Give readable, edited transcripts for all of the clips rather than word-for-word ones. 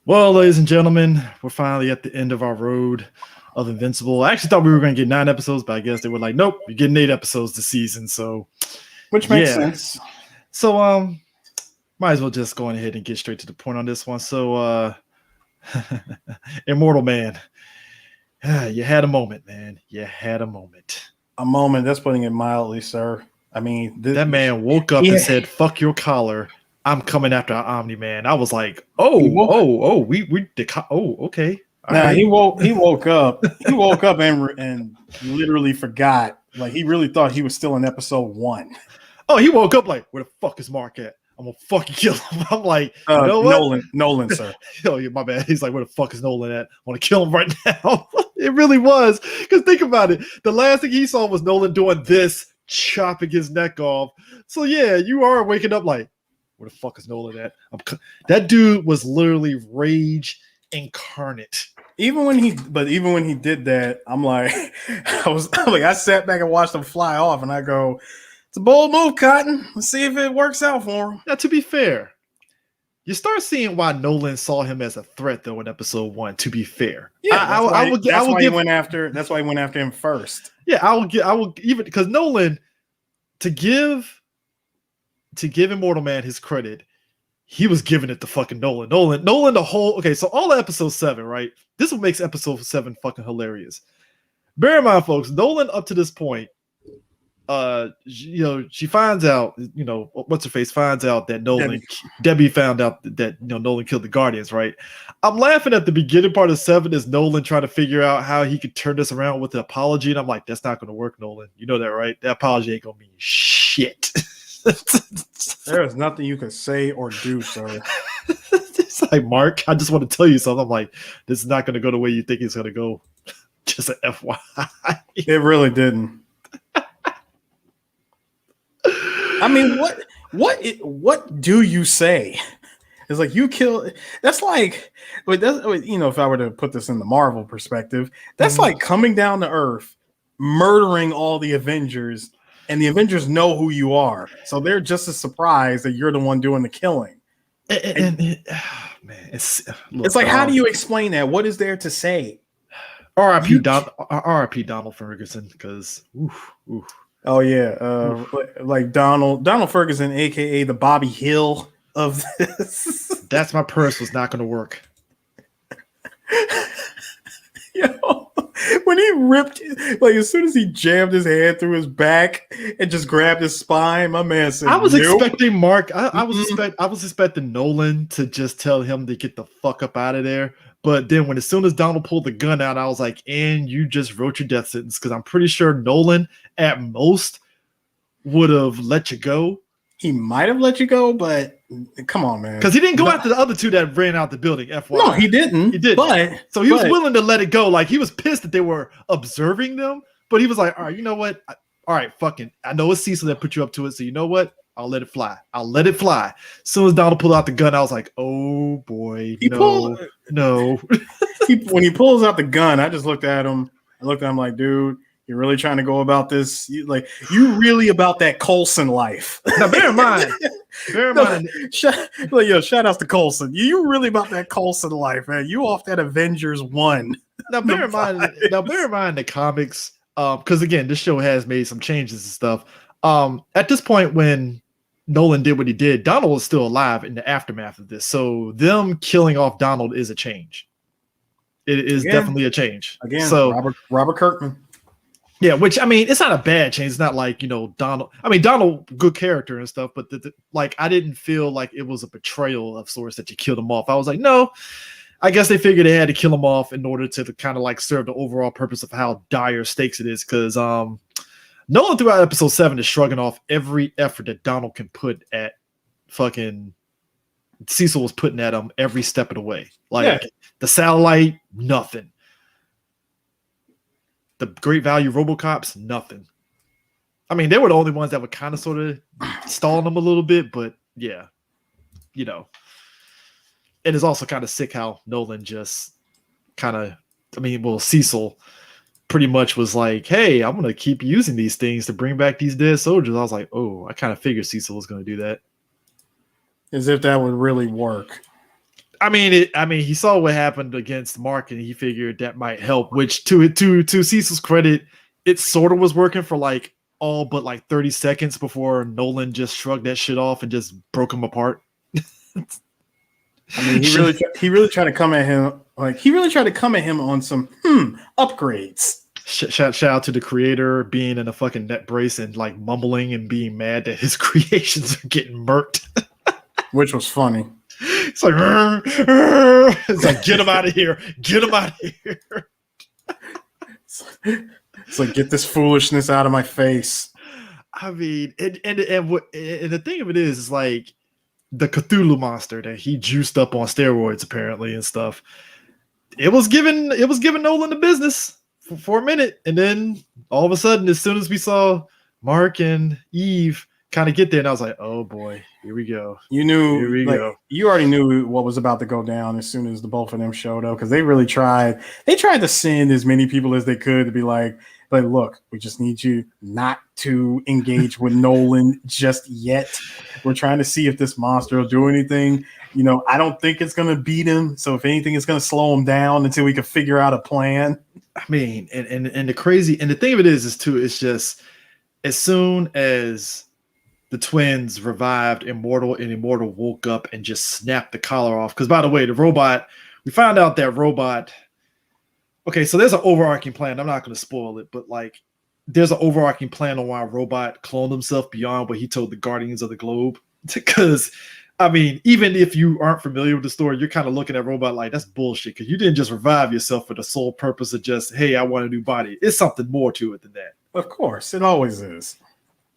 Well, ladies and gentlemen, we're finally at the end of our road of Invincible. I actually thought we were going to get 9 episodes, but I guess they were like, nope, you're getting 8 episodes this season. So, Which makes yeah. sense. So, might as well just go ahead and get straight to the point on this one. So, Immortal Man, you had a moment, man. You had a moment. A moment, that's putting it mildly, sir. I mean, That man woke up and said, "Fuck your collar. I'm coming after Omni Man." I was like, okay. Nah, he woke up. He woke up and literally forgot. Like he really thought he was still in episode 1. Oh, he woke up like, where the fuck is Mark at? I'm gonna fucking kill him. I'm like, you know what? Nolan, sir. Oh, yeah, my bad. He's like, where the fuck is Nolan at? I want to kill him right now. It really was. Because think about it. The last thing he saw was Nolan doing this, chopping his neck off. So yeah, you are waking up like, where the fuck is Nolan at? That dude was literally rage incarnate. Even when he did that, I'm like, I sat back and watched him fly off, and I go, it's a bold move, Cotton. Let's see if it works out for him. Now, to be fair, you start seeing why Nolan saw him as a threat, though, in episode 1. To be fair, that's why he went after him first. Yeah, I will even because Nolan, to give Immortal Man his credit, he was giving it to fucking Nolan. Nolan, the whole okay. So all of episode 7, right? This is what makes episode 7 fucking hilarious. Bear in mind, folks, Nolan up to this point. She finds out, what's her face finds out that Debbie found out that Nolan killed the Guardians, right? I'm laughing at the beginning part of 7 is Nolan trying to figure out how he could turn this around with the apology, and I'm like, that's not going to work, Nolan. You know that, right? That apology ain't going to mean shit. There is nothing you can say or do, sir. It's like, Mark, I just want to tell you something. I'm like, this is not going to go the way you think it's going to go. Just an FYI. It really didn't. I mean, what do you say? It's like you kill. That's like, if I were to put this in the Marvel perspective, that's like coming down to Earth, murdering all the Avengers, and the Avengers know who you are, so they're just as surprised that you're the one doing the killing. It's like, how do you explain that? What is there to say? R.I.P. Donald Ferguson, because oh yeah, like Donald Ferguson, aka the Bobby Hill of this. That's my purse was not going to work. When he ripped, like as soon as he jammed his hand through his back and just grabbed his spine, my man said, I was expecting Mark. I was expecting Nolan to just tell him to get the fuck up out of there. But then as soon as Donald pulled the gun out, I was like, and you just wrote your death sentence, because I'm pretty sure Nolan at most would have let you go. He might have let you go, but come on, man. Because he didn't go after the other two that ran out the building. FYI. No, he didn't. He didn't. So he was willing to let it go. Like, he was pissed that they were observing them, but he was like, all right, you know what? All right, fucking, I know it's Cecil that put you up to it, so you know what? I'll let it fly. As soon as Donald pulled out the gun, I was like, oh boy, no. When he pulls out the gun, I just looked at him. I looked at him like, dude, you're really trying to go about this? You really about that Coulson life. Now, bear in mind. Shout out to Coulson. You really about that Coulson life, man. You off that Avengers 1. Now, bear in mind the comics, because again, this show has made some changes and stuff. At this point, when Nolan did what he did, Donald was still alive in the aftermath of this. So them killing off Donald is a change. It is definitely a change. Again, so Robert Kirkman. Yeah, which, I mean, it's not a bad change. It's not like, Donald. I mean, Donald, good character and stuff, but I didn't feel like it was a betrayal of sorts that you killed him off. I was like, no, I guess they figured they had to kill him off in order to kind of like serve the overall purpose of how dire stakes it is. Because Nolan throughout episode 7 is shrugging off every effort that Donald can put at fucking Cecil was putting at him every step of the way. The satellite, nothing. The Great Value RoboCops, nothing. I mean, they were the only ones that were kind of sort of stalling them a little bit, but yeah, And it's also kind of sick how Nolan just kind of, Cecil pretty much was like, hey, I'm going to keep using these things to bring back these dead soldiers. I was like, oh, I kind of figured Cecil was going to do that. As if that would really work. I mean, he saw what happened against Mark, and he figured that might help. Which, to Cecil's credit, it sort of was working for like all but like 30 seconds before Nolan just shrugged that shit off and just broke him apart. I mean, he really tried to come at him. Like he really tried to come at him on some upgrades. Shout out to the creator being in a fucking net brace and like mumbling and being mad that his creations are getting murked, which was funny. It's like, it's like, get him out of here, get him out of here. It's like, get this foolishness out of my face. I mean, and the thing of it is like the Cthulhu monster that he juiced up on steroids apparently and stuff. It was giving Nolan the business for a minute, and then all of a sudden, as soon as we saw Mark and Eve kind of get there, and I was like, "Oh boy, here we go." You knew, here we go. You already knew what was about to go down as soon as the both of them showed up, because they really tried. They tried to send as many people as they could to be like, look, we just need you not to engage with Nolan just yet. We're trying to see if this monster will do anything. You know, I don't think it's going to beat him. So if anything, it's going to slow him down until we can figure out a plan. I mean, and the crazy, and the thing of it is too, it's just as soon as the twins revived Immortal and Immortal woke up and just snapped the collar off. Because by the way, the robot, we found out that robot. Okay, so there's an overarching plan. I'm not going to spoil it, but like there's an overarching plan on why Robot cloned himself beyond what he told the Guardians of the Globe. Because, I mean, even if you aren't familiar with the story, you're kind of looking at Robot like that's bullshit because you didn't just revive yourself for the sole purpose of just, hey, I want a new body. It's something more to it than that. Of course, it always is.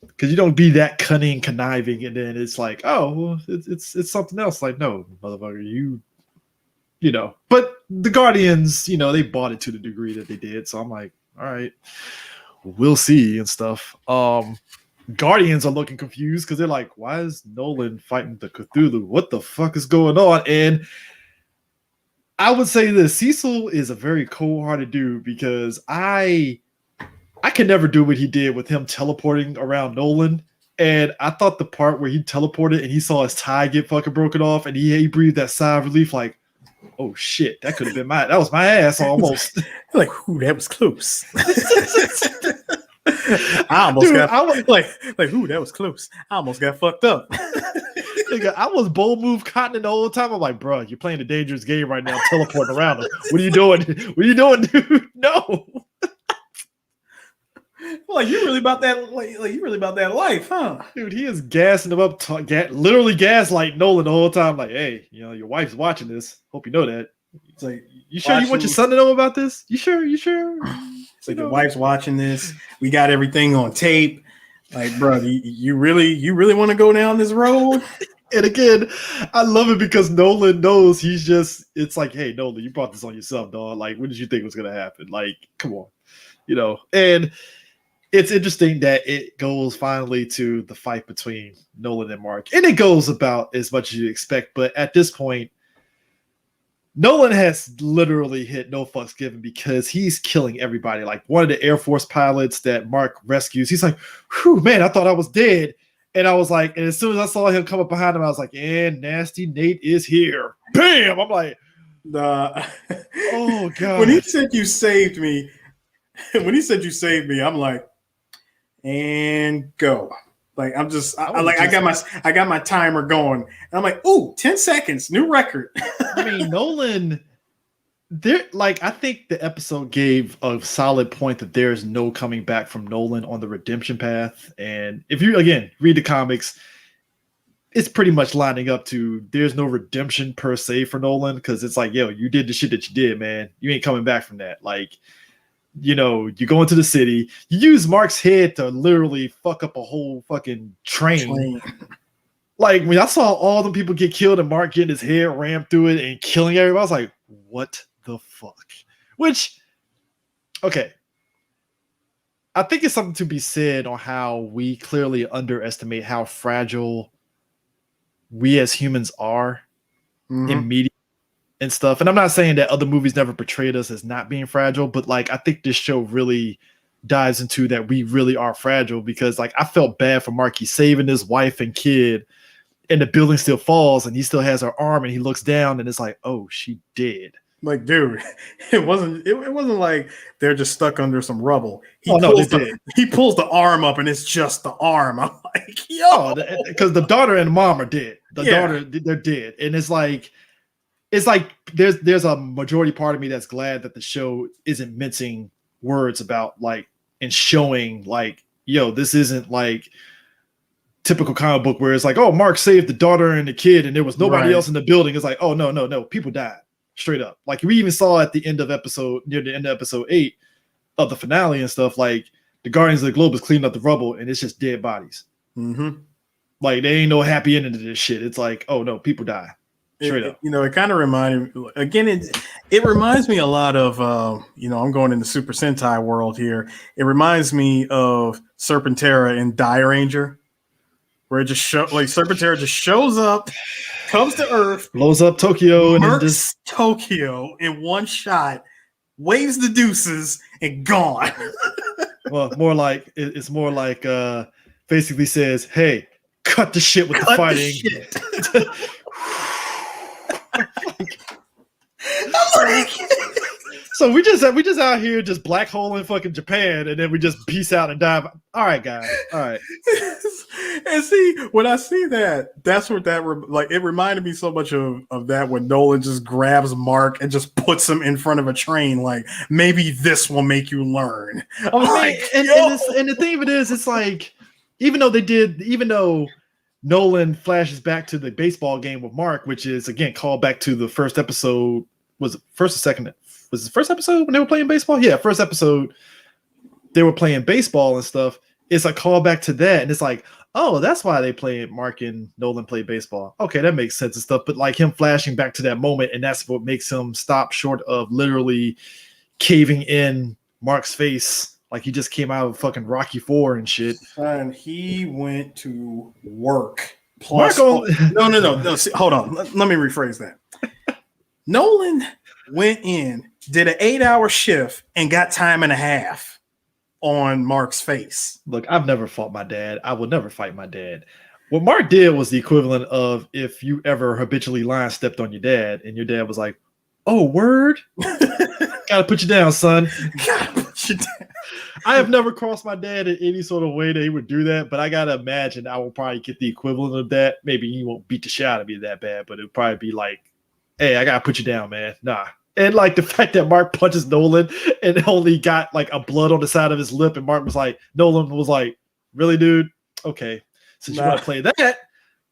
Because you don't be that cunning, conniving, and then it's like, oh, well, it's something else. Like, no, motherfucker, you know. But the Guardians, you know, they bought it to the degree that they did. So I'm like, all right, we'll see and stuff. Guardians are looking confused because they're like, why is Nolan fighting the Cthulhu? What the fuck is going on? And I would say this, Cecil is a very cold-hearted dude because I can never do what he did with him teleporting around Nolan. And I thought the part where he teleported and he saw his tie get fucking broken off and he breathed that sigh of relief like, oh shit, that could have been that was my ass almost. Like, ooh, that was close. I almost ooh, that was close. I almost got fucked up. Nigga, I was bold move cotton the whole time. I'm like, bro, you're playing a dangerous game right now, teleporting around him. What are you doing? What are you doing, dude? No. Like you really about that, like you really about that life, huh? Dude, he is gassing him up, literally gaslight Nolan the whole time. Like, hey, you know, your wife's watching this. Hope you know that. It's like, you sure you want your son to know about this? You sure? It's like your wife's watching this. We got everything on tape. Like, bro, you really want to go down this road? And again, I love it because Nolan knows he's just. It's like, hey, Nolan, you brought this on yourself, dog. Like, what did you think was gonna happen? Like, come on, you know, and. It's interesting that it goes finally to the fight between Nolan and Mark. And it goes about as much as you expect. But at this point, Nolan has literally hit no fucks given because he's killing everybody. Like one of the Air Force pilots that Mark rescues, he's like, whew, man, I thought I was dead. And I was like, and as soon as I saw him come up behind him, I was like, and Nasty Nate is here. Bam! I'm like, oh, God. When he said you saved me, I'm like, and go. Like I'm just I got my timer going. And I'm like, ooh, 10 seconds, new record. I mean, Nolan, I think the episode gave a solid point that there's no coming back from Nolan on the redemption path. And if you again read the comics, it's pretty much lining up to there's no redemption per se for Nolan, because it's like, yo, you did the shit that you did, man. You ain't coming back from that. Like, you know, you go into the city, you use Mark's head to literally fuck up a whole fucking train. Like when I saw all the people get killed and Mark getting his head rammed through it and killing everybody, I was like, what the fuck? Which, okay. I think it's something to be said on how we clearly underestimate how fragile we as humans are in media and stuff. And I'm not saying that other movies never portrayed us as not being fragile, but like I think this show really dives into that we really are fragile, because like I felt bad for Mark. He's saving his wife and kid, and the building still falls, and he still has her arm, and he looks down, and it's like, oh, she dead. Like, dude, it wasn't like they're just stuck under some rubble. He pulls the arm up, and it's just the arm. I'm like, yo, because the daughter and the mom are dead. The daughter, they're dead, and it's like there's a majority part of me that's glad that the show isn't mincing words about like and showing like, yo, this isn't like typical comic book where it's like, oh, Mark saved the daughter and the kid, and there was nobody else in the building. It's like, oh no, people died. Straight up. Like we even saw at the end of near the end of episode 8 of the finale and stuff, like the Guardians of the Globe is cleaning up the rubble and it's just dead bodies. Mm-hmm. Like there ain't no happy ending to this shit. It's like, oh no, people die. Straight up. It kind of reminded me, again, it reminds me a lot of, I'm going in the Super Sentai world here. It reminds me of Serpentera in Die Ranger, where it just Serpentera just shows up, comes to Earth, blows up Tokyo, and just Tokyo in one shot, waves the deuces, and gone. Well, it's more like basically says, "Hey, cut the shit with the fighting." So we just out here just black hole in fucking Japan, and then we just peace out and dive. All right, guys. All right. And see, when I see that, that's what it reminded me so much of that when Nolan just grabs Mark and just puts him in front of a train. Like, maybe this will make you learn. And the thing of it is, it's like, even though Nolan flashes back to the baseball game with Mark, which is again called back to the first episode. Was it first or second? Was it the first episode when they were playing baseball? Yeah, first episode they were playing baseball and stuff. It's a callback to that, and it's like, oh, that's why Mark and Nolan play baseball. Okay, that makes sense and stuff. But like him flashing back to that moment, and that's what makes him stop short of literally caving in Mark's face, like he just came out of fucking Rocky IV and shit. And he went to work. Plus, no. See, hold on. Let me rephrase that. Nolan went in, did an 8-hour shift, and got time and a half on Mark's face. Look, I've never fought my dad. I will never fight my dad. What Mark did was the equivalent of if you ever habitually line stepped on your dad, and your dad was like, "Oh, word, gotta put you down, son." Gotta put you down. I have never crossed my dad in any sort of way that he would do that, but I gotta imagine I will probably get the equivalent of that. Maybe he won't beat the shit out of me that bad, but it'll probably be like, "Hey, I gotta put you down, man." Nah. And like the fact that Mark punches Nolan and only got like a blood on the side of his lip, and Nolan was like, "Really, dude? Okay, since you want to play that,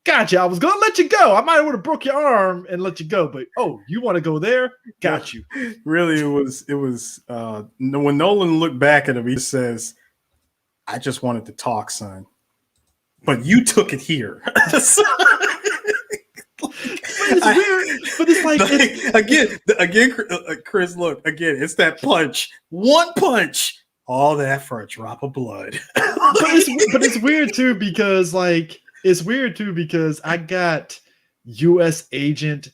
gotcha. I was gonna let you go. I might would have broke your arm and let you go, but you want to go there? Got you." Really, it was when Nolan looked back at him, he says, "I just wanted to talk, son, but you took it here." It's weird, but it's like again, Chris. Look, again, it's that punch. One punch, all that for a drop of blood. but it's weird too because I got U.S. Agent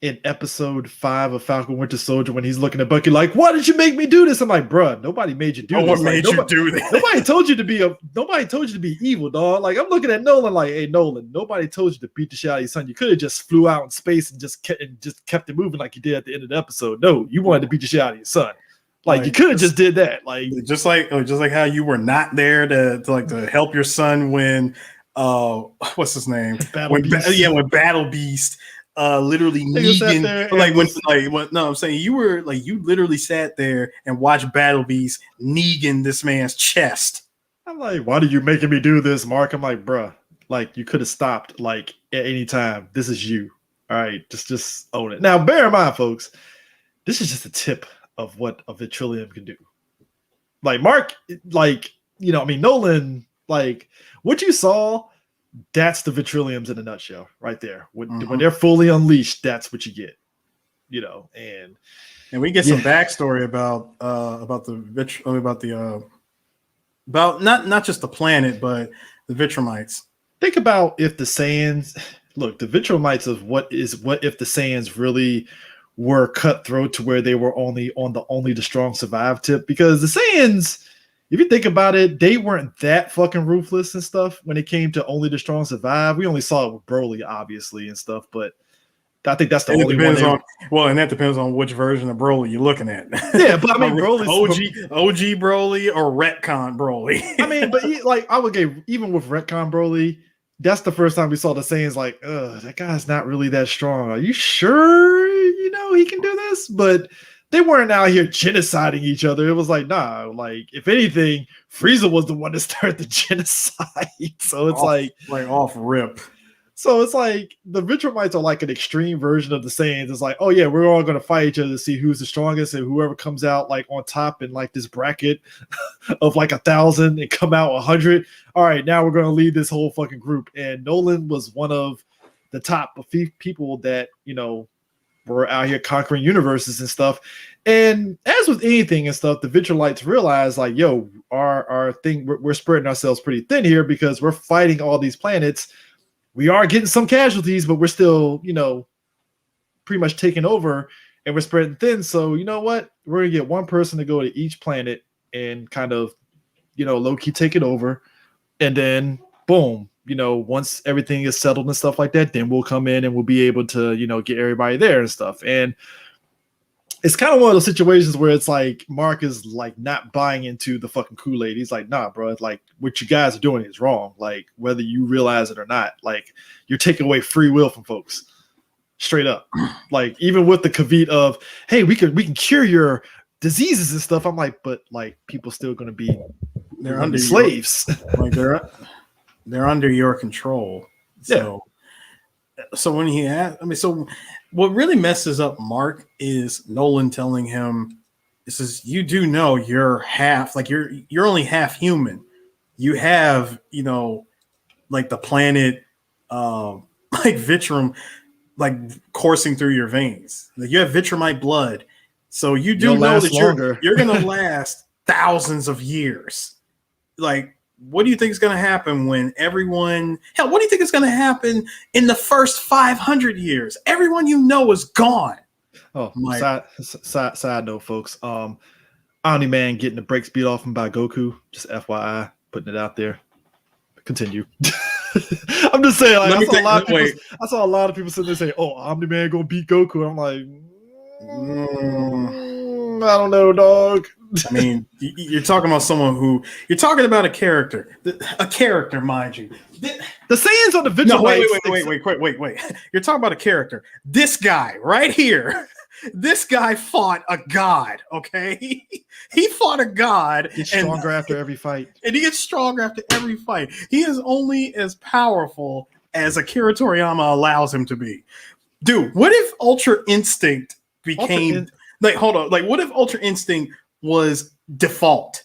in episode 5 of Falcon Winter Soldier when he's looking at Bucky like, "Why did you make me do this?" I'm like, "Bruh, nobody made you do this. What made you do this? Nobody told you to be evil, dog." Like, I'm looking at Nolan like, "Hey, Nolan, nobody told you to beat the shit out of your son. You could have just flew out in space and just kept it moving like you did at the end of the episode. No, you wanted to beat the shit out of your son. Like you could have just did that. Like just like how you were not there to help your son when what's his name? When Battle Beast. Literally Negan. I'm saying you literally sat there and watched Battle Beast Negan this man's chest. I'm like, "Why are you making me do this, Mark?" I'm like, "Bruh, like you could have stopped like at any time. This is you. All right, just own it." Now, bear in mind, folks, this is just a tip of what a Vitrilium can do. Like Mark, Nolan, like what you saw. That's the Vitriliums in a nutshell, right there. When they're fully unleashed, that's what you get, And we get some backstory about not just the planet, but the Vitromites. Think about if the Saiyans, the Vitromites of what if the Saiyans really were cutthroat to where they were only the strong survive tip, because the Saiyans if you think about it, they weren't that fucking ruthless and stuff when it came to only the strong survive. We only saw it with Broly, obviously, and stuff, but I think that's the And it only one. depends on and that depends on which version of Broly you're looking at. Yeah, but I mean, Broly's OG Broly or retcon Broly. I mean, but like I would give even with retcon Broly, that's the first time we saw the Saiyans like, that guy's not really that strong. Are you sure he can do this? But they weren't out here genociding each other. It was like, nah, like if anything, Frieza was the one that started the genocide. So it's like off rip. So it's like the Ventramites are like an extreme version of the Saiyans. It's like, oh yeah, we're all gonna fight each other to see who's the strongest, and whoever comes out like on top in like this bracket of like 1,000 and come out 100. All right, now we're gonna lead this whole fucking group. And Nolan was one of the top people that were out here conquering universes and stuff. And as with anything and stuff, the Ventralites realized like, yo, our thing, we're spreading ourselves pretty thin here because we're fighting all these planets. We are getting some casualties, but we're still, pretty much taking over and we're spreading thin. So you know what? We're going to get one person to go to each planet and kind of, low-key take it over. And then, boom, once everything is settled and stuff like that, then we'll come in and we'll be able to, get everybody there and stuff. And it's kind of one of those situations where it's like Mark is like not buying into the fucking Kool-Aid. He's like, nah, bro, it's like what you guys are doing is wrong. Like whether you realize it or not, like you're taking away free will from folks. Straight up. Like even with the caveat of, hey, we can cure your diseases and stuff. I'm like, but like people still gonna be they're under slaves. Like they're under your control. So when he had, so what really messes up Mark is Nolan telling him, "This is you do know you're half, like you're only half human. You have, like the planet, like Vitrum, like coursing through your veins. Like you have Vitramite blood, so you do know that you're gonna last thousands of years. Like." What do you think is going to happen when everyone? Hell, what do you think is going to happen in the first 500 years? Everyone is gone. Oh, side note, folks. Omni-Man getting the brakes beat off him by Goku. Just FYI, putting it out there. Continue. I'm just saying. Like, I saw a lot of people sitting there saying, "Oh, Omni-Man gonna beat Goku." I'm like, I don't know, dog. I mean, you're talking about you're talking about a character, mind you. The Saiyans on the Ventramites. Wait. You're talking about a character. This guy right here. This guy fought a god. Okay, he fought a god. He's stronger after every fight, and he gets stronger after every fight. He is only as powerful as Akira Toriyama allows him to be. Dude, what if Ultra Instinct became hold on? Like, what if Ultra Instinct was default?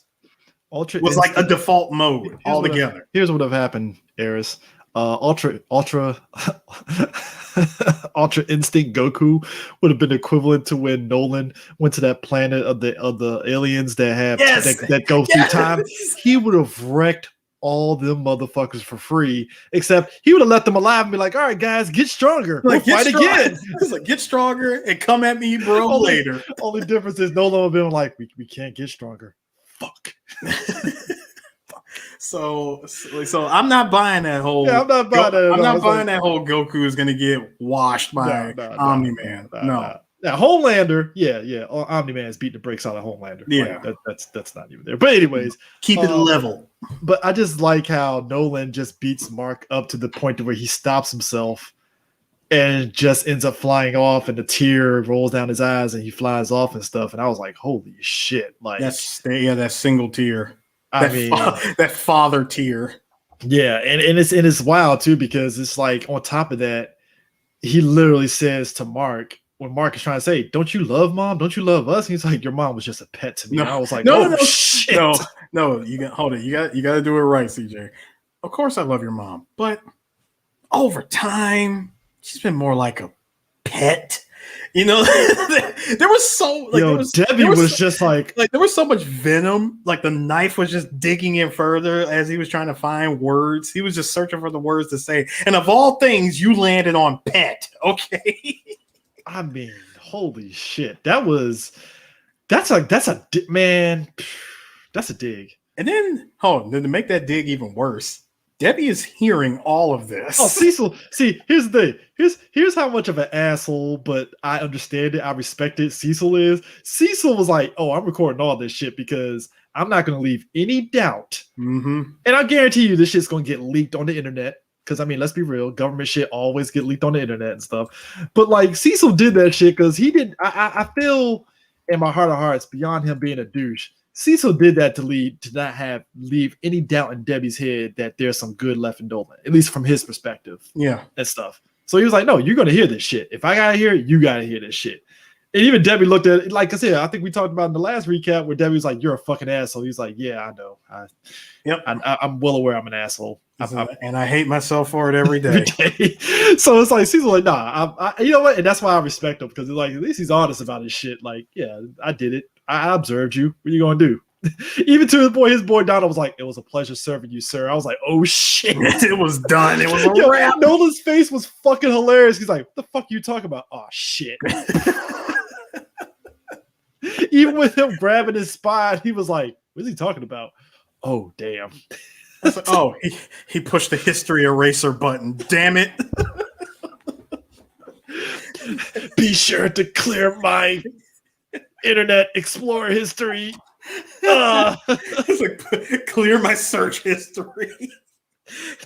Ultra was like a default mode altogether. Here's what have happened, Eris. Ultra Instinct Goku would have been equivalent to when Nolan went to that planet of the aliens that have that go through time. He would have wrecked all them motherfuckers for free, except he would have left them alive and be like, all right, guys, get stronger. We'll fight again. It's like, get stronger and come at me, bro, later. Only difference is Nolan would have been like, we can't get stronger. Fuck. So I'm not buying that whole. Yeah, I'm not buying that. I'm not buying that whole Goku is going to get washed by Omni-Man. No. Now Homelander, yeah, Omni-Man is beating the brakes out of Homelander. Yeah, like, that's not even there. But anyways, keep it level. But I just like how Nolan just beats Mark up to the point where he stops himself and just ends up flying off, and the tear rolls down his eyes, and he flies off and stuff. And I was like, holy shit! Like that single tear. That father tear. Yeah, and it's wild too, because it's like on top of that, he literally says to Mark, when Mark is trying to say, "Don't you love mom? Don't you love us?" And he's like, "Your mom was just a pet to me." And I was like, shit. No, you got hold it. You got to do it right, CJ. Of course I love your mom, but over time, she's been more like a pet. There was so like Debbie was just like there was so much venom. Like the knife was just digging in further as he was trying to find words. He was just searching for the words to say. And of all things, you landed on pet. Okay. I mean, holy shit. That's a dig. And then, then to make that dig even worse, Debbie is hearing all of this. Oh, Cecil. See, here's the thing. Here's how much of an asshole, but I understand it. I respect it. Cecil is. Cecil was like, "Oh, I'm recording all this shit because I'm not going to leave any doubt." Mm-hmm. And I guarantee you, this shit's going to get leaked on the internet. Because I mean, let's be real, government shit always get leaked on the internet and stuff. But like, Cecil did that shit because he didn't. I feel in my heart of hearts, beyond him being a douche, Cecil did that to not leave any doubt in Debbie's head that there's some good left in Dolan, at least from his perspective. Yeah, and stuff. So he was like, "No, you're gonna hear this shit. If I gotta hear it, you gotta hear this shit." And even Debbie looked at it, like I said, I think we talked about in the last recap where Debbie was like, "You're a fucking asshole." He's like, "Yeah, I know. I'm well aware I'm an asshole, and I hate myself for it every day." So it's like Cecil's like, "Nah, you know what?" And that's why I respect him because like at least he's honest about his shit. Like, yeah, I did it. I observed you. What are you gonna do? Even to his boy Donald was like, "It was a pleasure serving you, sir." I was like, "Oh shit, it was done. It was a wrap." Nolan's face was fucking hilarious. He's like, "What the fuck are you talking about?" Oh shit. Even with him grabbing his spine, he was like, "What's he talking about?" Oh damn. Like, oh, he pushed the history eraser button. Damn it. Be sure to clear my Internet Explorer history. It's like, clear my search history.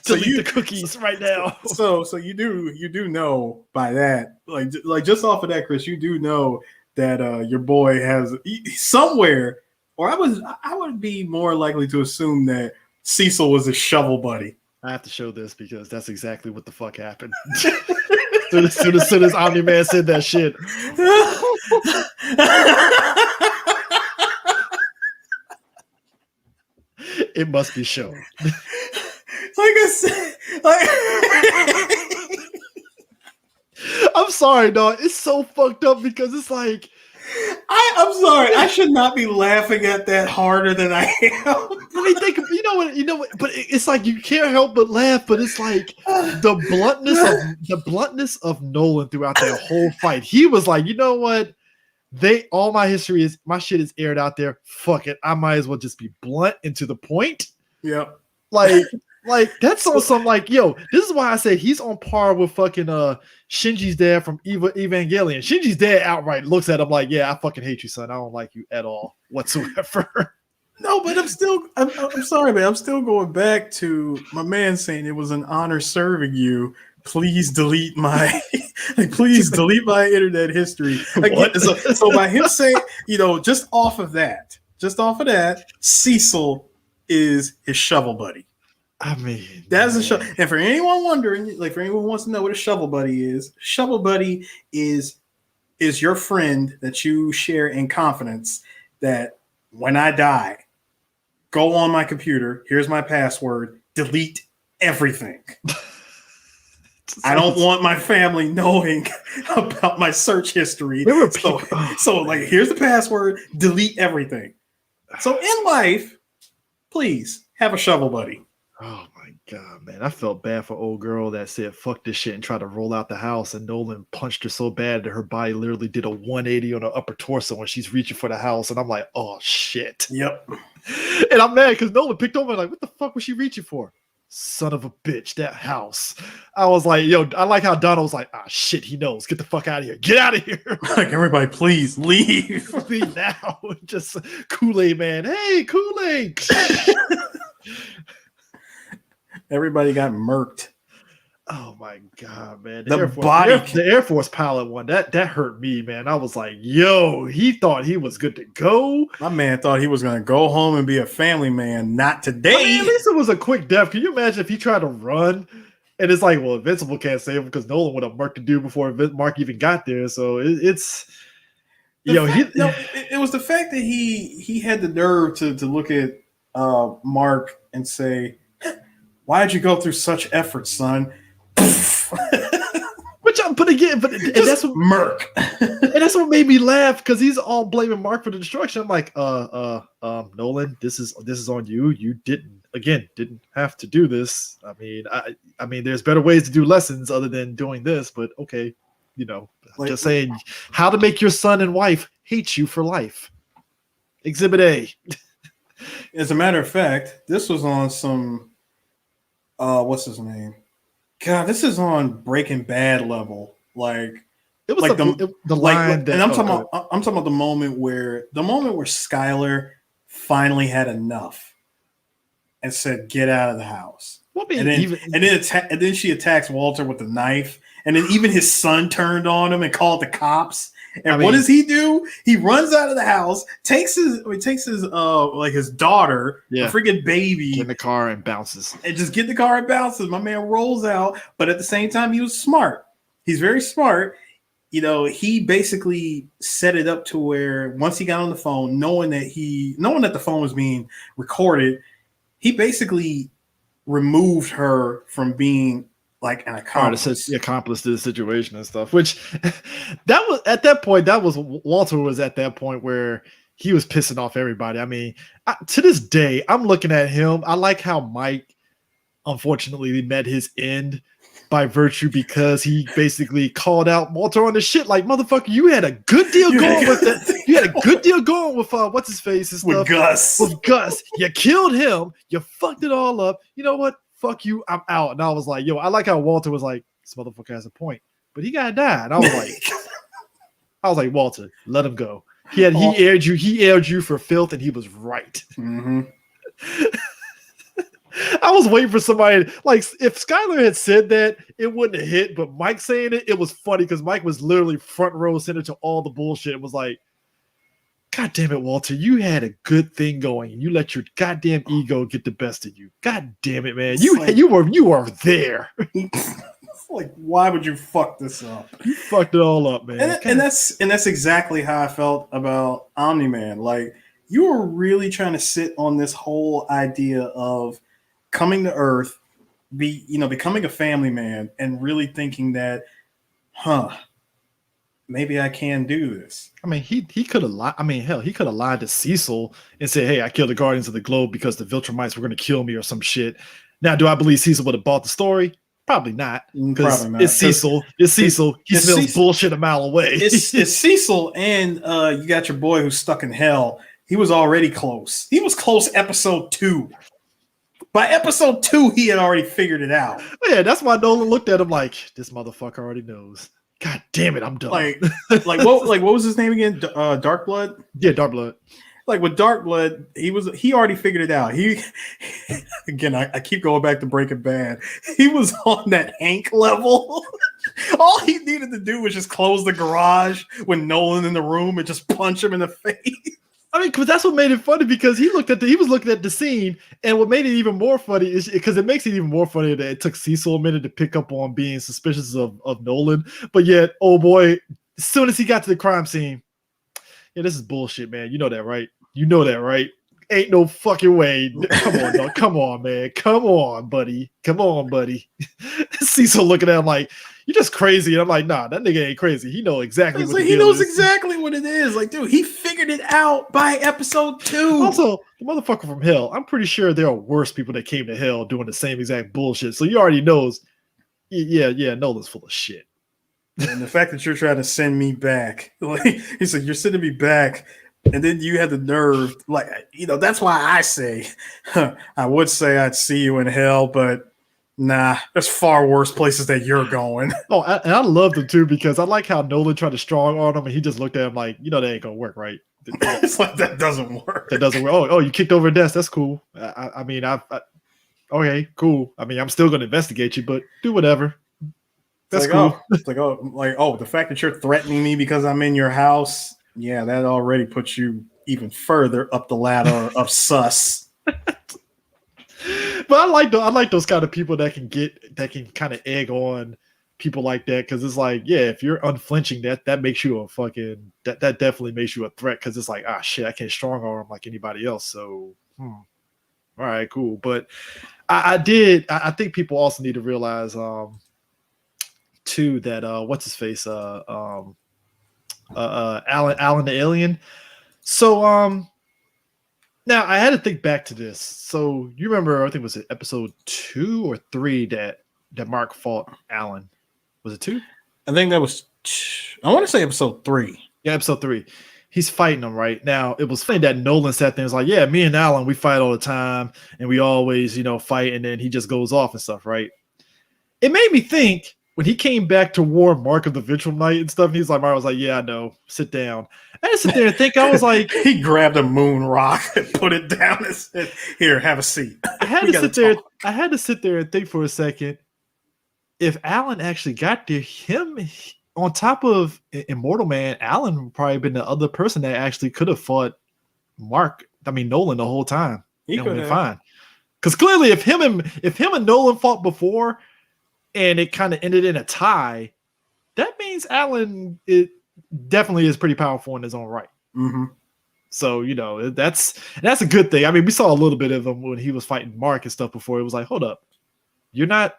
Delete the cookies right now. So you do know by that, like just off of that, Chris, you do know that your boy has somewhere, or I would be more likely to assume that Cecil was a shovel buddy. I have to show this because that's exactly what the fuck happened. As soon as Omni-Man said that shit. It must be shown. Like I said, I'm sorry, dog. It's so fucked up because it's like I'm sorry. I should not be laughing at that harder than I am. I mean, you know what, but it's like you can't help but laugh. But it's like the bluntness of Nolan throughout that whole fight. He was like, you know what? All my shit is aired out there. Fuck it. I might as well just be blunt and to the point. Yeah. Like that's on some like, yo, this is why I say he's on par with fucking Shinji's dad from Evangelion. Shinji's dad outright looks at him like, yeah, I fucking hate you, son. I don't like you at all whatsoever. No, but I'm sorry, man. I'm still going back to my man saying it was an honor serving you. Please delete my internet history. Again, so by him saying, just off of that, Cecil is his shovel buddy. I mean, that's a shovel. And for anyone wondering, like for anyone who wants to know what a shovel buddy is your friend that you share in confidence that when I die, go on my computer, here's my password, delete everything. I don't want my family knowing about my search history. So like, here's the password, delete everything. So in life, please have a shovel buddy. Oh my god, man. I felt bad for old girl that said fuck this shit and tried to roll out the house, and Nolan punched her so bad that her body literally did a 180 on her upper torso when she's reaching for the house. And I'm like, oh shit. Yep. And I'm mad because Nolan picked over like, what the fuck was she reaching for? Son of a bitch, that house. I was like, yo, I like how Donald was like, ah shit, he knows. Get the fuck out of here. Get out of here. Like, everybody, please leave. Leave now. Just Kool-Aid man. Hey, Kool-Aid. Everybody got murked. Oh my god, man! The Air Force pilot one that hurt me, man. I was like, yo, he thought he was good to go. My man thought he was gonna go home and be a family man. Not today. I mean, at least it was a quick death. Can you imagine if he tried to run and it's like, well, Invincible can't save him because Nolan would have murked the dude before Mark even got there. So it was the fact that he had the nerve to look at Mark and say, why'd you go through such effort, son? And that's what Merc. And that's what made me laugh because he's all blaming Mark for the destruction. I'm like, Nolan, this is on you. You didn't have to do this. I mean, there's better ways to do lessons other than doing this, but okay, just saying how to make your son and wife hate you for life. Exhibit A. As a matter of fact, this was on some what's his name? God, this is on Breaking Bad level. It was Like the the line and that. Oh, go ahead. I'm talking about the moment where Skylar finally had enough and said, "Get out of the house." Well, I And mean, even and then she attacks Walter with the knife, and then even his son turned on him and called the cops. I And what mean, does he do? He runs out of the house, takes his like his daughter, a yeah, freaking get in baby, the car and bounces. and just get in the car and bounces. My man rolls out, but at the same time, he was smart. He's very smart. You know, he basically set it up to where once he got on the phone, knowing that the phone was being recorded, he basically removed her from being like an Part of accomplice. the accomplice to the situation and stuff. Which that was at that point. That was Walter was at that point where he was pissing off everybody. I mean, to this day, I'm looking at him. I like how Mike unfortunately met his end by virtue because he basically called out Walter on the shit like motherfucker, you had a good deal going with that. You had a good deal going with what's his face and stuff. With Gus. With Gus. You killed him. You fucked it all up. You know what? Fuck you. I'm out. And I was like, yo, I like how Walter was like, this motherfucker has a point. But he gotta die. And I was like, Walter, let him go. He aired you for filth, and he was right. Mm-hmm. I was waiting for somebody like if Skylar had said that, it wouldn't have hit. But Mike saying it was funny because Mike was literally front row center to all the bullshit. It was like, God damn it, Walter, you had a good thing going, and you let your goddamn ego get the best of you. God damn it, man, you were there. Like, why would you fuck this up? You fucked it all up, man. And that's exactly how I felt about Omni-Man. Like, you were really trying to sit on this whole idea of coming to Earth, becoming a family man, and really thinking that, maybe I can do this. I mean, he could have lied. I mean, hell, he could have lied to Cecil and said, "Hey, I killed the Guardians of the Globe because the Viltrumites were going to kill me or some shit." Now, do I believe Cecil would have bought the story? Probably not. Because it's Cecil. It's Cecil. He smells Cecil. Bullshit a mile away. It's Cecil, and you got your boy who's stuck in hell. He was already close. He was close episode 2. By episode 2, he had already figured it out. Yeah, that's why Nolan looked at him like, this motherfucker already knows. God damn it, I'm done. Like what was his name again? Dark Blood? Yeah, Dark Blood. Like with Dark Blood, he already figured it out. Again, I keep going back to Breaking Bad. He was on that Hank level. All he needed to do was just close the garage when Nolan in the room and just punch him in the face. I mean, because that's what made it funny because he was looking at the scene, and what made it even more funny is because it makes it even more funny that it took Cecil a minute to pick up on being suspicious of Nolan, but yet, oh boy, as soon as he got to the crime scene, yeah, this is bullshit, man. You know that, right? You know that, right? Ain't no fucking way. Come on, dog. Come on, man. Come on, buddy. Come on, buddy. Cecil looking at him like, you're just crazy. And I'm like, nah, that nigga ain't crazy. He knows exactly what he knows exactly what it is. Like, dude, he figured it out by episode 2. Also, the motherfucker from hell, I'm pretty sure there are worse people that came to hell doing the same exact bullshit. So you already knows, yeah, Nolan's full of shit. And the fact that you're trying to send me back, like he said, you're sending me back, and then you had the nerve, like, that's why I say, I would say I'd see you in hell, but nah, there's far worse places that you're going. Oh, and I loved him too because I like how Nolan tried to strong arm him, and he just looked at him like, that ain't gonna work, right? It's like that doesn't work. That doesn't work. Oh, you kicked over a desk. That's cool. I mean, okay, cool. I mean, I'm still gonna investigate you, but do whatever. That's cool. The fact that you're threatening me because I'm in your house, yeah, that already puts you even further up the ladder of sus. But I like those kind of people that can kind of egg on people like that because it's like, yeah, if you're unflinching, that makes you a fucking that definitely makes you a threat because it's like, shit, I can't strong arm like anybody else. So, all right, cool. But I think people also need to realize too that what's his face Alan the alien. So now I had to think back to this. So you remember, I think it was episode 2 or 3 that Mark fought Alan. Was it 2? I think that was, I want to say episode 3. Yeah, episode 3. he's fighting him right now. It was funny that Nolan sat there and was like, "Yeah, me and Alan, we fight all the time, and we always, fight." And then he just goes off and stuff, right? It made me think when he came back to war, Mark of the Vigil Knight and stuff. And he's like, "I was like, yeah, I know. Sit down." I had to sit there and think. I was like, he grabbed a moon rock and put it down and said, "Here, have a seat." I had to sit there. I had to sit there and think for a second. If Alan actually got there, him on top of Immortal Man, Alan would probably been the other person that actually could have fought Nolan the whole time. He could have been fine. Because clearly, if him and Nolan fought before, and it kind of ended in a tie, that means Alan definitely is pretty powerful in his own right. Mm-hmm. So that's a good thing. I mean, we saw a little bit of him when he was fighting Mark and stuff before. It was like, hold up, you're not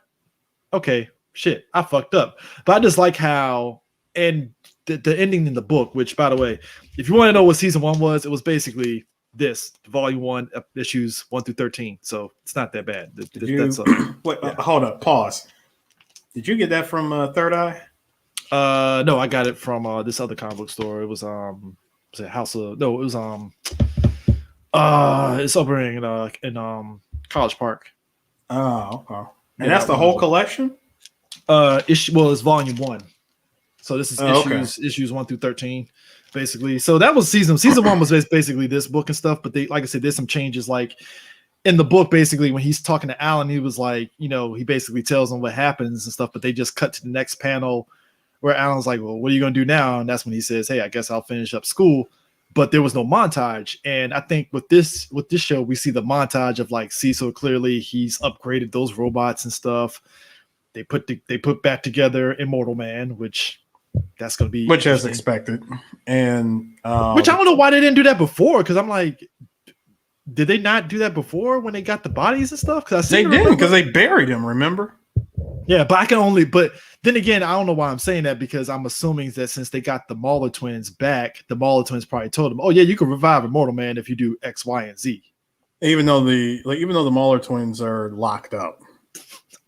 okay. Shit, I fucked up. But I just like how and the ending in the book. Which, by the way, if you want to know what season 1 was, it was basically this volume 1, issues 1 through 13. So it's not that bad. Hold up, pause. Did you get that from Third Eye? No, I got it from this other comic book store. It was it's over in College Park. Oh, okay. And that's the whole collection? It's volume 1. So this is issues 1 through 13, basically. So that was season 1 was basically this book and stuff, but they, like I said, there's some changes like in the book. Basically, when he's talking to Alan, he was like, he basically tells him what happens and stuff, but they just cut to the next panel where Alan's like, well, what are you going to do now? And that's when he says, hey, I guess I'll finish up school. But there was no montage. And I think with this show, we see the montage of like Cecil. Clearly he's upgraded those robots and stuff. They put back together Immortal Man, which that's going to be as expected. And which I don't know why they didn't do that before. Cause I'm like, did they not do that before when they got the bodies and stuff? Because they didn't, because they buried him. Remember? Yeah, but then again, I don't know why I'm saying that, because I'm assuming that since they got the Mauler twins back, the Mauler twins probably told them, "Oh yeah, you can revive Immortal Man if you do X, Y, and Z." Even though the Mauler twins are locked up.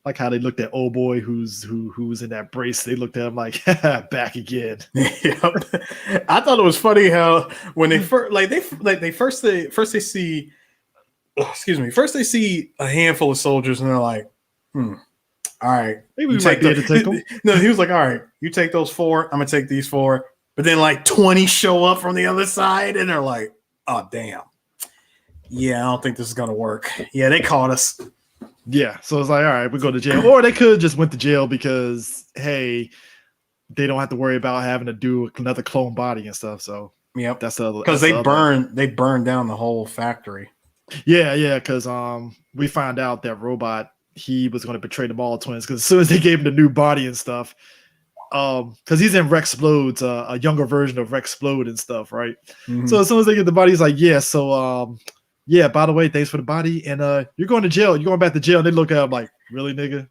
Like how they looked at old boy who was in that brace. They looked at him like, back again. Yep. I thought it was funny how when they first they see a handful of soldiers and they're like, all right, maybe we might be able to take them. No, he was like, all right, you take those 4, I'm gonna take these 4. But then like 20 show up from the other side and they're like, oh damn. Yeah, I don't think this is gonna work. Yeah, they caught us. Yeah, so it's like, all right, we go to jail. Or they could have just went to jail because, hey, they don't have to worry about having to do another clone body and stuff. So yep, that's the because they burned down the whole factory. Yeah, because we found out that robot, he was going to betray the Mauler twins, because as soon as they gave him the new body and stuff, because he's in Rexplode's a younger version of Rexplode and stuff, right? Mm-hmm. So as soon as they get the body, he's like, yeah, so yeah, by the way, thanks for the body. And you're going to jail. You're going back to jail. And they look at him like, really, nigga?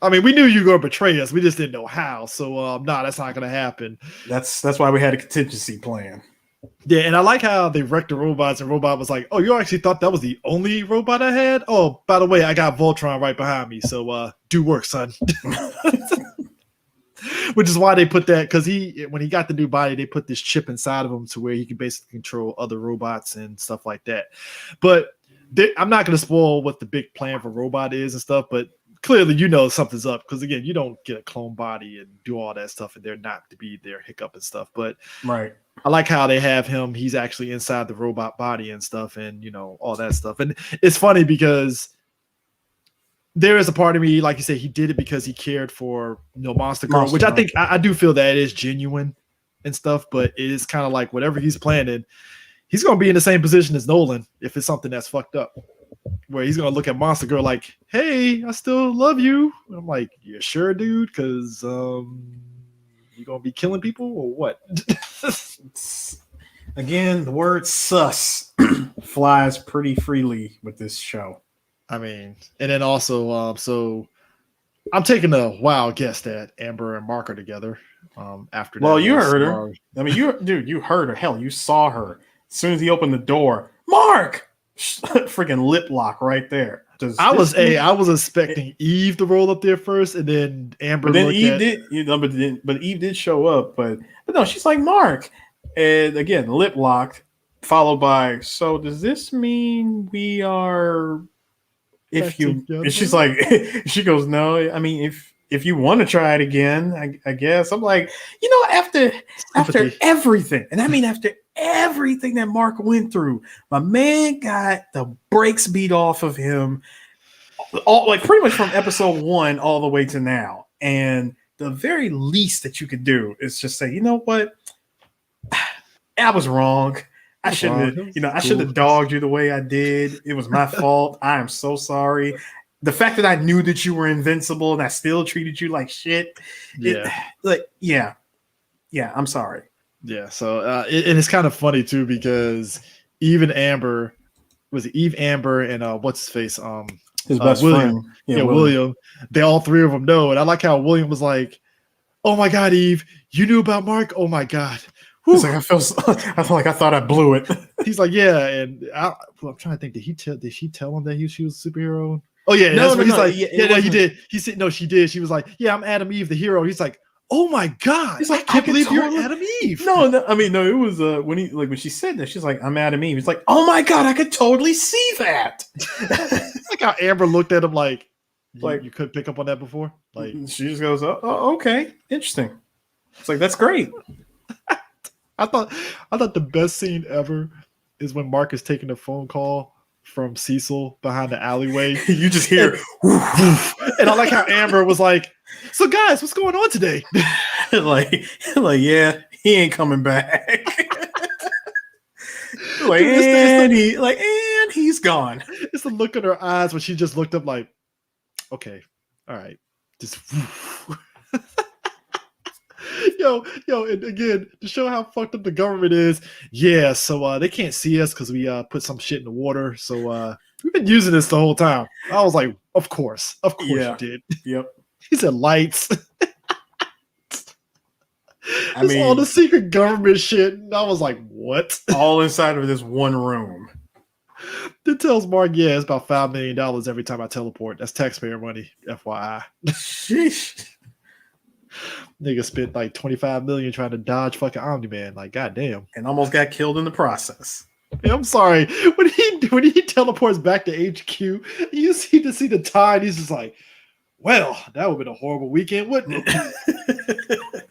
I mean, we knew you were going to betray us. We just didn't know how. So, that's not going to happen. That's why we had a contingency plan. Yeah, and I like how they wrecked the robots. And Robot was like, oh, you actually thought that was the only robot I had? Oh, by the way, I got Voltron right behind me. So do work, son. Which is why they put that, because when he got the new body, they put this chip inside of him to where he can basically control other robots and stuff like that. But I'm not going to spoil what the big plan for Robot is and stuff, but clearly something's up, because again, you don't get a clone body and do all that stuff and they're not to be their hiccup and stuff. But right, I like how they have him. He's actually inside the robot body and stuff, and all that stuff. And it's funny because there is a part of me, like you said, he did it because he cared for Monster Girl, which I think I do feel that is genuine and stuff, but it is kind of like whatever he's planning, he's going to be in the same position as Nolan if it's something that's fucked up, where he's going to look at Monster Girl like, hey, I still love you. And I'm like, you sure, dude? Because you going to be killing people or what? Again, the word sus flies pretty freely with this show. I mean, and then also, so I'm taking a wild guess that Amber and Mark are together. After that, well, you heard her. I mean, you heard her. Hell, you saw her as soon as he opened the door. Mark, freaking lip lock right there. I was expecting Eve to roll up there first, and then Amber. But then Eve did, but Eve did show up. But no, she's like, Mark, And again, lip locked, followed by, so does this mean we are Back if you together. and she's like she goes, no, I mean if you want to try it again, I guess. I'm like, after Sympathy. everything, and I mean after everything that Mark went through, my man got the brakes beat off of him all like pretty much from episode 1 all the way to now. And the very least that you could do is just say, you know what? I was wrong. I shouldn't have, I should have dogged you the way I did. It was my fault. I am so sorry. The fact that I knew that you were invincible and I still treated you like shit. Yeah. I'm sorry. Yeah. So and it's kind of funny too, because even Amber, was it Eve, Amber, and what's his face? His best William. friend. Yeah, William. They all three of them know. And I like how William was like, "Oh my God, Eve, you knew about Mark? Oh my God." He's like, I felt like I thought I blew it. He's like, yeah, and I'm trying to think. Did she tell him that she was a superhero? Oh yeah, no, he's like, no, he did. He said, no, she did. She was like, yeah, I'm Adam Eve, the hero. He's like, oh my God, he's like, I can't believe you're Adam Eve. No, I mean, no, it was when she said that, she's like, I'm Adam Eve. He's like, oh my God, I could totally see that. Like how Amber looked at him like you couldn't pick up on that before. Like she just goes, oh, okay, interesting. It's like, that's great. I thought the best scene ever is when Mark is taking a phone call from Cecil behind the alleyway. You just hear, and I like how Amber was like, "So guys, what's going on today?" like, yeah, he ain't coming back. And he's gone. It's the look in her eyes when she just looked up, like, okay, all right, just. Yo, and again, to show how fucked up the government is, yeah, so they can't see us because we put some shit in the water. So we've been using this the whole time. I was like, of course you did. Yep. He said lights. I mean, all the secret government shit. And I was like, what? All inside of this one room. It tells Mark, yeah, it's about $5 million every time I teleport. That's taxpayer money, FYI. Sheesh. Nigga spent like $25 million trying to dodge fucking Omni-Man. Like, goddamn. And almost got killed in the process. Yeah, I'm sorry. When he teleports back to HQ, you see the tide. He's just like, well, that would have been a horrible weekend, wouldn't it?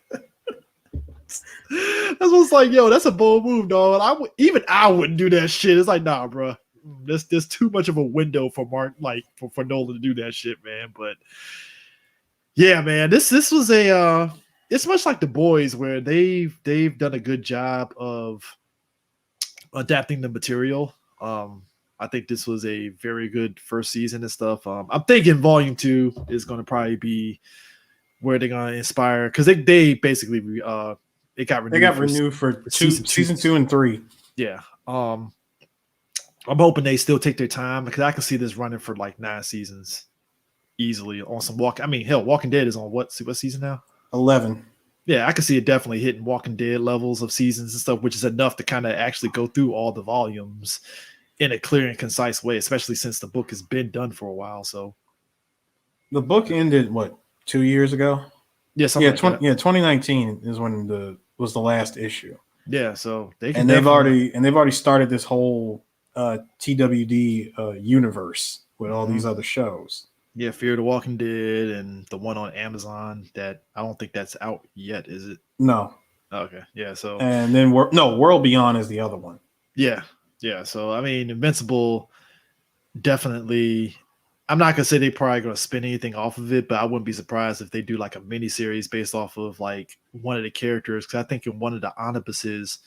That's what's like, yo, that's a bold move, dog. I wouldn't do that shit. It's like, nah, bro. There's too much of a window for Mark, like for Nolan to do that shit, man. But yeah, man, this was it's much like The Boys, where they've done a good job of adapting the material. I think this was a very good first season and stuff. I'm thinking volume 2 is going to probably be where they're going to inspire, because they basically it got renewed. They got renewed for season 2 and 3. Yeah. I'm hoping they still take their time, because I can see this running for like 9 seasons easily on some Walking Dead is on what season now? 11. Yeah, I can see it definitely hitting Walking Dead levels of seasons and stuff, which is enough to kind of actually go through all the volumes in a clear and concise way, especially since the book has been done for a while. So the book ended 2 years ago? Yeah, 2019 is when was the last issue. Yeah, so they've already started this whole TWD universe with all these other shows. Yeah, Fear the Walking Dead and the one on Amazon that I don't think that's out yet, is it? No. Okay, yeah. So and then World Beyond is the other one. Yeah. So I mean, Invincible definitely. I'm not gonna say they're probably gonna spin anything off of it, but I wouldn't be surprised if they do like a mini series based off of like one of the characters. Because I think in one of the omnibuses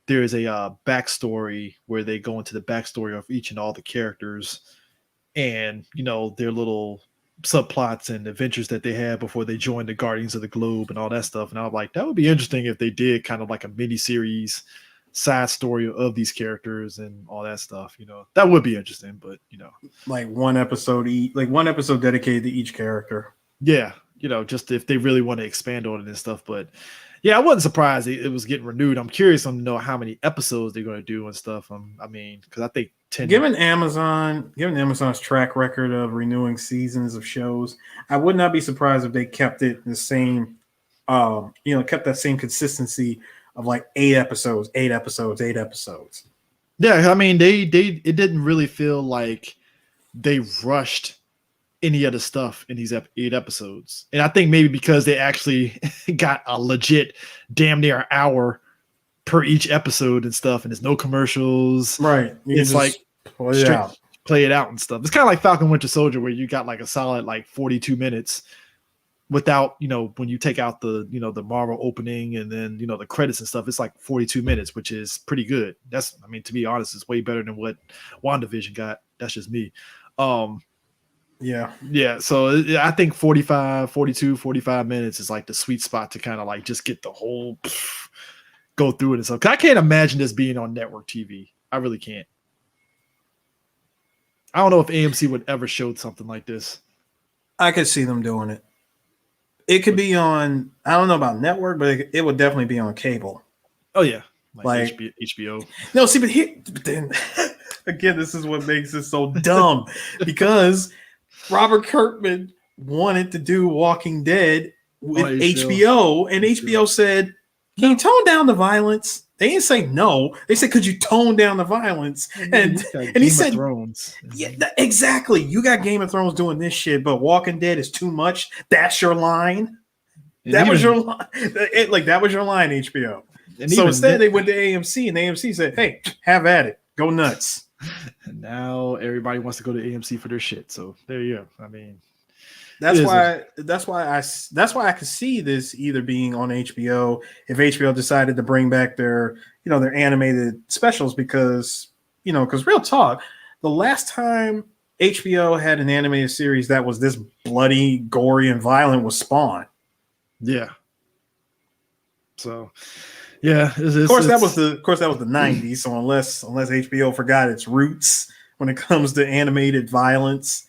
there is a backstory where they go into the backstory of each and all the characters, and their little subplots and adventures that they had before they joined the Guardians of the Globe and all that stuff. And I was like, that would be interesting if they did kind of like a mini series side story of these characters and all that stuff. That would be interesting. But like one episode dedicated to each character. Yeah, just if they really want to expand on it and stuff. But yeah, I wasn't surprised it was getting renewed. I'm curious to know how many episodes they're going to do and stuff. Because I think given Amazon's track record of renewing seasons of shows, I would not be surprised if they kept it the same. Kept that same consistency of like 8 episodes, 8 episodes. Yeah, I mean, they it didn't really feel like they rushed any other stuff in these 8 episodes, and I think maybe because they actually got a legit damn near an hour per each episode and stuff, and there's no commercials. Right, it's like straight play it out and stuff. It's kind of like Falcon Winter Soldier, where you got like a solid like 42 minutes without, when you take out the the Marvel opening and then the credits and stuff. It's like 42 minutes, which is pretty good. That's, I mean, to be honest, it's way better than what WandaVision got. That's just me. Yeah, so I think 45 minutes is like the sweet spot to kind of like just get the whole go through it and stuff. 'Cause I can't imagine this being on network TV. I really can't. I don't know if AMC would ever show something like this. I could see them doing it. It could be on, I don't know about network, but it would definitely be on cable. Oh yeah, like HBO. No, see, but then again, this is what makes it so dumb, because Robert Kirkman wanted to do Walking Dead with HBO, and HBO said, "Can you tone down the violence?" They didn't say no. They said, "Could you tone down the violence?" And he said, Thrones. "Yeah, exactly. You got Game of Thrones doing this shit, but Walking Dead is too much." That's your line. That was your line. That was your line, HBO. And so instead, they went to AMC, and AMC said, "Hey, have at it. Go nuts." And now everybody wants to go to AMC for their shit. So there you go. I mean, that's why I could see this either being on HBO if HBO decided to bring back their animated specials, because real talk, the last time HBO had an animated series that was this bloody, gory, and violent was Spawn. Yeah. So yeah, of course that was the 90s. So unless HBO forgot its roots when it comes to animated violence,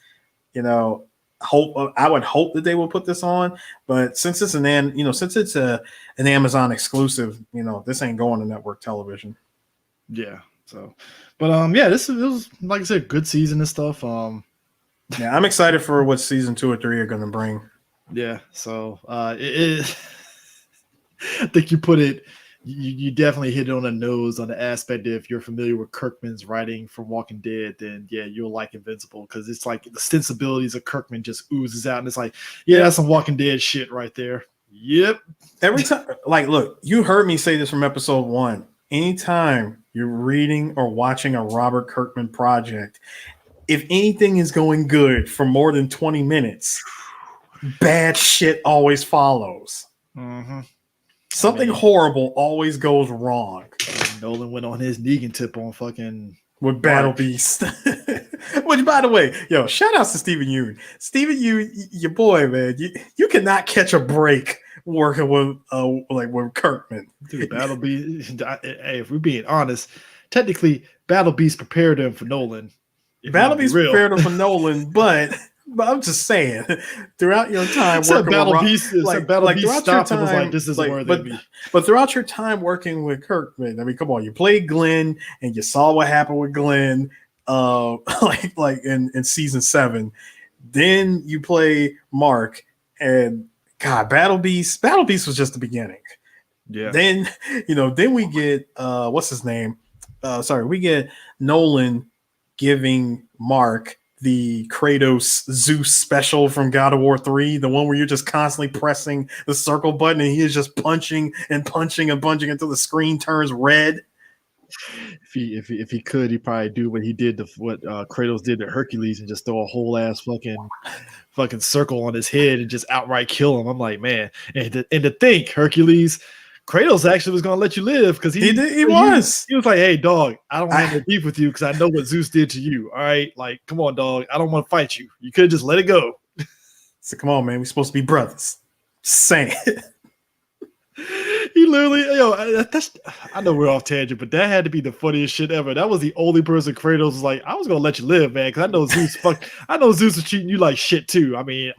I would hope that they will put this on, but since it's an Amazon exclusive, this ain't going to network television. Yeah. So, but it was, like I said, good season and stuff. Yeah, I'm excited for what season 2 or 3 are going to bring. Yeah. So, I think you put it. You definitely hit it on the nose on the aspect that if you're familiar with Kirkman's writing from Walking Dead, then yeah, you'll like Invincible, because it's like the sensibilities of Kirkman just oozes out, and it's like, yeah, that's some Walking Dead shit right there. Yep. Every time, look, you heard me say this from episode 1. Anytime you're reading or watching a Robert Kirkman project, if anything is going good for more than 20 minutes, bad shit always follows. Mm-hmm. Something horrible always goes wrong. Nolan went on his Negan tip on fucking with Battle Beast. Which, by the way, shout outs to Stephen Yeun. Stephen Yeun, your boy, man. You cannot catch a break working with Kirkman. Dude, Battle Beast. Hey, if we're being honest, technically Battle Beast prepared him for Nolan. Battle Beast prepared him for Nolan, but I'm just saying, throughout your time working Battle Beast, Battle Beast stopped and was like, "This is worthy of me." But throughout your time working with Kirkman, I mean, come on, you played Glenn, and you saw what happened with Glenn, in season 7. Then you play Mark, and God, Battle Beast was just the beginning. Yeah. Then we get what's his name? We get Nolan giving Mark the Kratos Zeus special from God of War 3, the one where you're just constantly pressing the circle button and he is just punching and punching and punching until the screen turns red. If he could, he'd probably do what he did what Kratos did to Hercules and just throw a whole ass fucking circle on his head and just outright kill him. I'm like, man, and to think Hercules, Kratos actually was going to let you live, because he was like, hey, dog, I don't have no beef with you because I know what Zeus did to you. All right, like, come on, dog, I don't want to fight you. You could just let it go. So come on, man, we're supposed to be brothers. Just saying. He literally, I know we're off tangent, but that had to be the funniest shit ever. That was the only person Kratos was like, I was gonna let you live, man, because I know Zeus was treating you like shit too. I mean,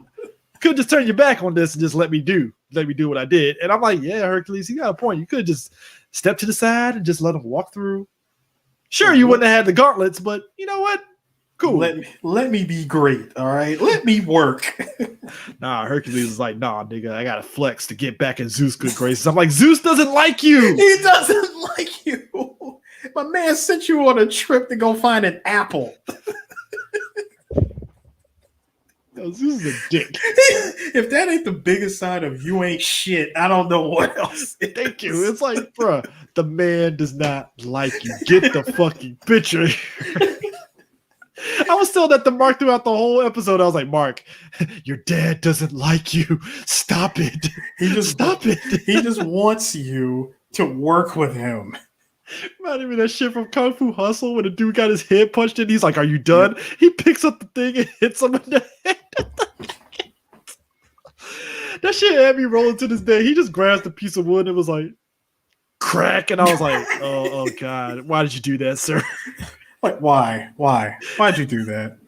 could just turn your back on this and just let me do what I did. And I'm like, yeah, Hercules, you got a point. You could just step to the side and just let him walk through. Sure, you wouldn't have had the gauntlets, but you know what? cool. Let me be great. All right, let me work. Nah, Hercules is like, nah, nigga, I gotta flex to get back in Zeus' good graces. I'm like, Zeus doesn't like you. He doesn't like you. My man sent you on a trip to go find an apple. Yo, Zeus is a dick. If that ain't the biggest sign of you ain't shit, I don't know what else. Thank you. It's like, bruh, the man does not like you. Get the fucking picture. I was still at the Mark throughout the whole episode. I was like, Mark, your dad doesn't like you. Stop it. Stop it. He just wants you to work with him. Reminded me of that shit from Kung Fu Hustle when the dude got his head punched in. He's like, are you done? Yep. He picks up the thing and hits him in the head. That shit had me rolling to this day. He just grabs the piece of wood and was like, crack. And I was like, oh God, why did you do that, sir? Like, why? Why'd you do that?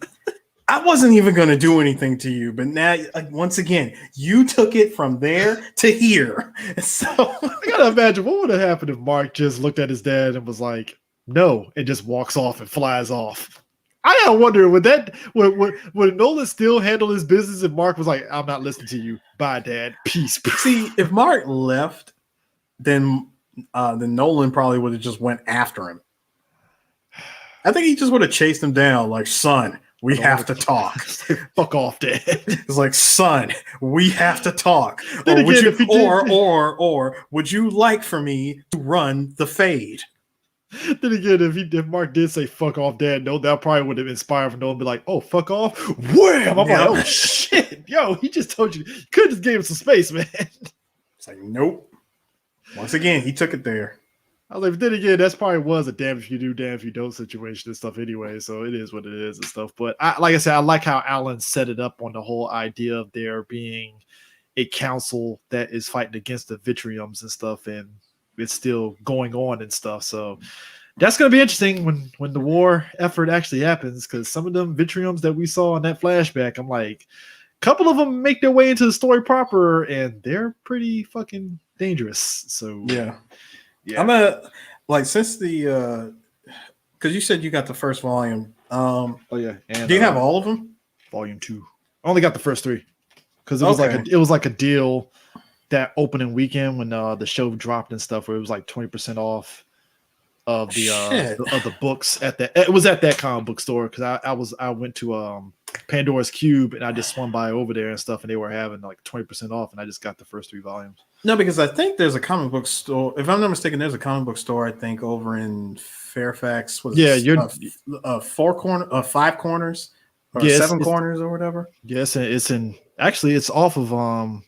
I wasn't even going to do anything to you, but now, once again, you took it from there to here. So I gotta imagine what would have happened if Mark just looked at his dad and was like, no, and just walks off and flies off. I gotta wonder, would Nolan still handle his business if Mark was like, I'm not listening to you. Bye, Dad. Peace. See, if Mark left, then Nolan probably would have just went after him. I think he just would have chased him down, like, son, we have to talk. Fuck off, Dad. It's like, son, we have to talk. Or would you like for me to run the fade? Then again, if Mark did say fuck off, Dad, no, that probably would have inspired for Nolan to be like, oh, fuck off. Wham! I'm like, oh shit. Yo, he just told you could just give him some space, man. It's like, nope. Once again, he took it there. I was like, then again, that's probably was a damn if you do, damn if you don't situation and stuff anyway. So it is what it is and stuff. But like I said, I like how Alan set it up on the whole idea of there being a council that is fighting against the Vitriums and stuff, and it's still going on and stuff. So that's going to be interesting when the war effort actually happens, because some of them Vitriums that we saw in that flashback, I'm like, a couple of them make their way into the story proper, and they're pretty fucking dangerous. So yeah. I'm since the because you said you got the first volume. Oh yeah. And, do you have all of them? Volume 2. I only got the first 3 because it was like a deal that opening weekend when the show dropped and stuff, where it was like 20% off of the books at that. It was at that comic book store because I went to Pandora's Cube and I just swung by over there and stuff, and they were having like 20% off, and I just got the first 3 volumes. No, because I think there's a comic book store. If I'm not mistaken, there's a comic book store, I think, over in Fairfax. You're 5 corners or 7 corners or whatever. Yes, it's off of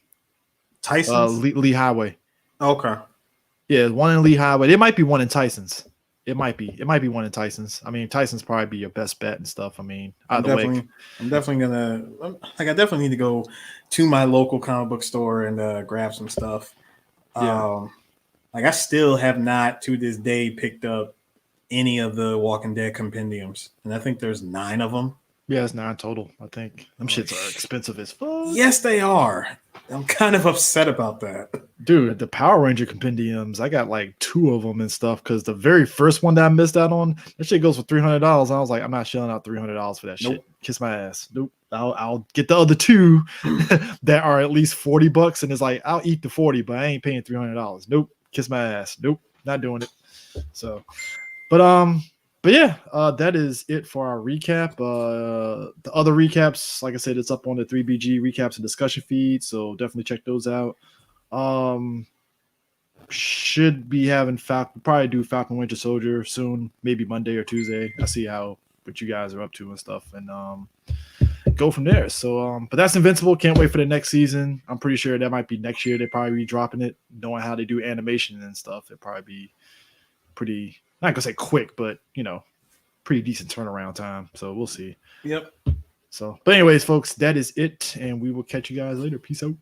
Tyson's Lee Highway. Okay. Yeah, one in Lee Highway. It might be one in Tyson's. It might be one in Tyson's. I mean, Tyson's probably be your best bet and stuff. I mean, either way. I'm definitely gonna I definitely need to go to my local comic book store and grab some stuff. Yeah. I still have not to this day picked up any of the Walking Dead compendiums, and I think there's 9 of them. Yeah, it's 9 total. I think them shits are expensive as fuck. Yes, they are. I'm kind of upset about that. Dude, the Power Ranger compendiums, I got like 2 of them and stuff, because the very first one that I missed out on, that shit goes for $300. And I was like, I'm not shelling out $300 for that shit. Kiss my ass. Nope. I'll get the other 2 that are at least $40, and it's like, I'll eat the 40, but I ain't paying $300. Nope. Kiss my ass. Nope. Not doing it. So, but yeah, that is it for our recap. The other recaps, like I said, it's up on the 3BG recaps and discussion feed, so definitely check those out. Should be having probably do Falcon Winter Soldier soon, maybe Monday or Tuesday. I see what you guys are up to and stuff, and go from there. So, but that's Invincible. Can't wait for the next season. I'm pretty sure that might be next year. They probably be dropping it, knowing how they do animation and stuff. It'd probably be pretty. Not gonna say quick, but pretty decent turnaround time. So we'll see. Yep. So, but anyways, folks, that is it, and we will catch you guys later. Peace out.